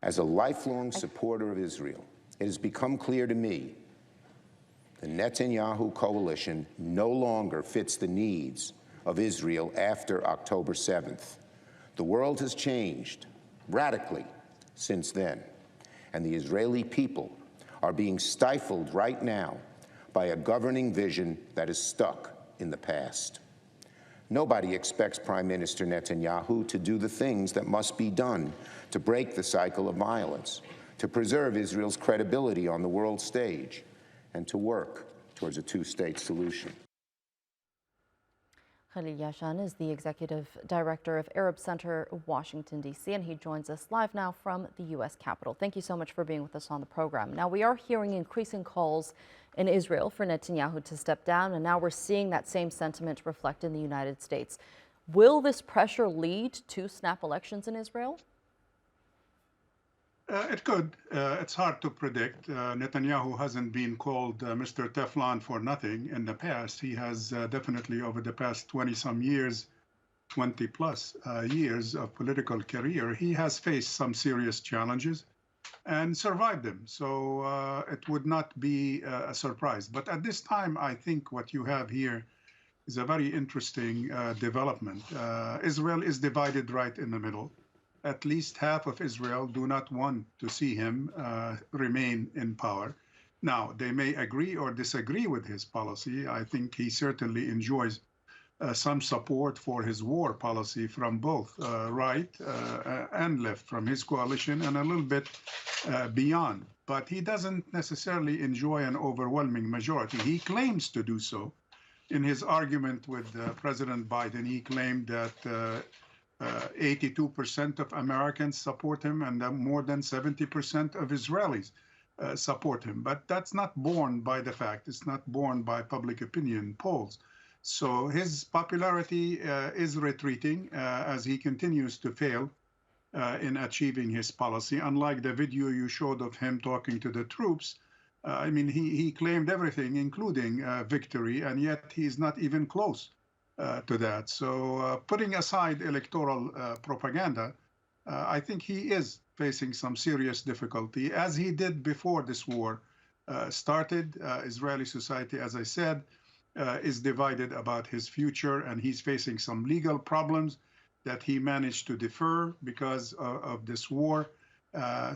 As a lifelong supporter of Israel, it has become clear to me the Netanyahu coalition no longer fits the needs of Israel after October 7th. The world has changed radically since then, and the Israeli people are being stifled right now by a governing vision that is stuck in the past. Nobody expects Prime Minister Netanyahu to do the things that must be done to break the cycle of violence, to preserve Israel's credibility on the world stage, and to work towards a two-state solution. Khalil Jahshan is the Executive Director of Arab Center, Washington, D.C., and he joins us live now from the U.S. Capitol. Thank you so much for being with us on the program. Now, we are hearing increasing calls in Israel for Netanyahu to step down, and now we're seeing that same sentiment reflect in the United States. Will this pressure lead to snap elections in Israel? It could. It's hard to predict. Netanyahu hasn't been called Mr. Teflon for nothing in the past. He has definitely, over the past 20-some years, 20-plus years of political career, he has faced some serious challenges and survived them. So it would not be a surprise. But at this time, I think what you have here is a very interesting development. Israel is divided right in the middle. At least half of Israel do not want to see him remain in power. Now, they may agree or disagree with his policy. I think he certainly enjoys some support for his war policy from both right and left, from his coalition and a little bit beyond. But he doesn't necessarily enjoy an overwhelming majority. He claims to do so. In his argument with President Biden, he claimed that 82% of Americans support him, and more than 70% of Israelis support him. But that's not borne by the fact. It's not borne by public opinion polls. So his popularity is retreating as he continues to fail in achieving his policy. Unlike the video you showed of him talking to the troops, I mean, he claimed everything, including victory, and yet he's not even close to that. So putting aside electoral propaganda, I think he is facing some serious difficulty, as he did before this war started. Israeli society, as I said, is divided about his future, and he's facing some legal problems that he managed to defer because of this war.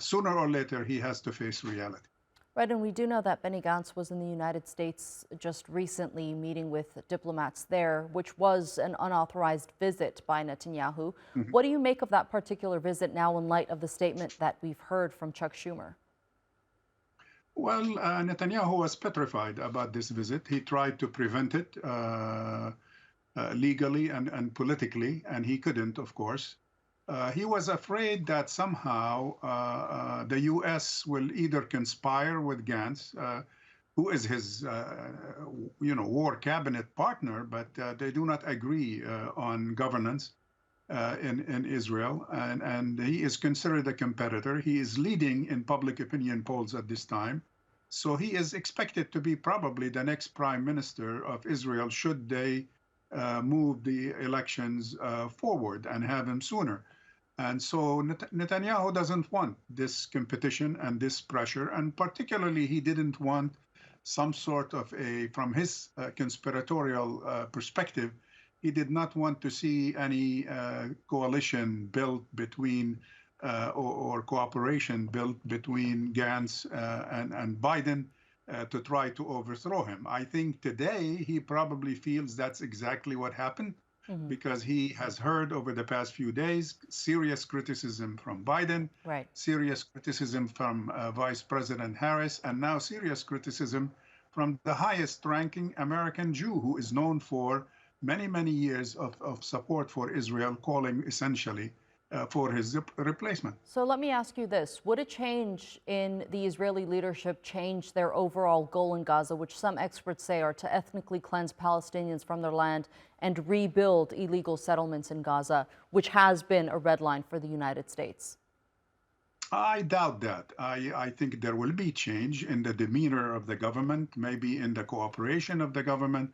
Sooner or later, he has to face reality. Right, and we do know that Benny Gantz was in the United States just recently meeting with diplomats there, which was an unauthorized visit by Netanyahu. Mm-hmm. What do you make of that particular visit now in light of the statement that we've heard from Chuck Schumer? Well, Netanyahu was petrified about this visit. He tried to prevent it legally and politically, and he couldn't, of course. He was afraid that somehow the U.S. will either conspire with Gantz, who is his, war cabinet partner, but they do not agree on governance in Israel, and he is considered a competitor. He is leading in public opinion polls at this time, so he is expected to be probably the next prime minister of Israel should they move the elections forward and have him sooner. And so Netanyahu doesn't want this competition and this pressure, and particularly he didn't want some sort of from his conspiratorial perspective, he did not want to see any coalition built between or cooperation built between Gantz and Biden to try to overthrow him. I think today he probably feels that's exactly what happened. Mm-hmm. Because he has heard over the past few days serious criticism from Biden, right, serious criticism from Vice President Harris, and now serious criticism from the highest-ranking American Jew, who is known for many, many years of support for Israel, calling essentially for his replacement. So let me ask you this. Would a change in the Israeli leadership change their overall goal in Gaza, which some experts say are to ethnically cleanse Palestinians from their land and rebuild illegal settlements in Gaza, which has been a red line for the United States? I doubt that. I think there will be change in the demeanor of the government, maybe in the cooperation of the government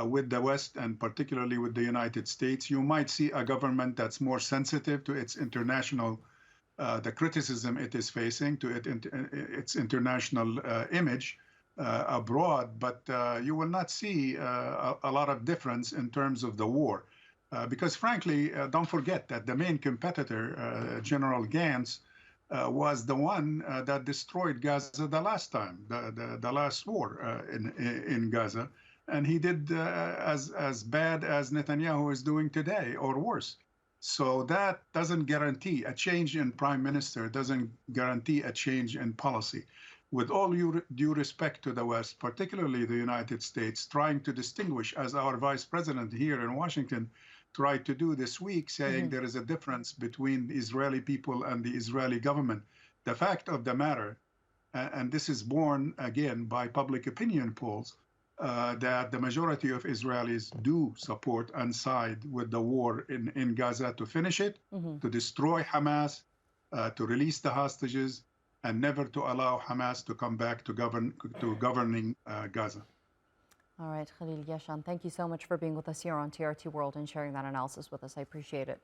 with the West, and particularly with the United States. You might see a government that's more sensitive to its international the criticism it is facing, to its international image abroad, but you will not see a lot of difference in terms of the war. Because frankly, don't forget that the main competitor, General Gantz, was the one that destroyed Gaza the last time, the last war in Gaza. And he did as bad as Netanyahu is doing today, or worse. So that doesn't guarantee a change in prime minister, doesn't guarantee a change in policy. With all due respect to the West, particularly the United States, trying to distinguish, as our vice president here in Washington tried to do this week, saying there is a difference between the Israeli people and the Israeli government. The fact of the matter, and this is borne again by public opinion polls, that the majority of Israelis do support and side with the war in Gaza to finish it, to destroy Hamas, to release the hostages, and never to allow Hamas to come back to governing Gaza. All right, Khalil Jahshan, thank you so much for being with us here on TRT World and sharing that analysis with us. I appreciate it.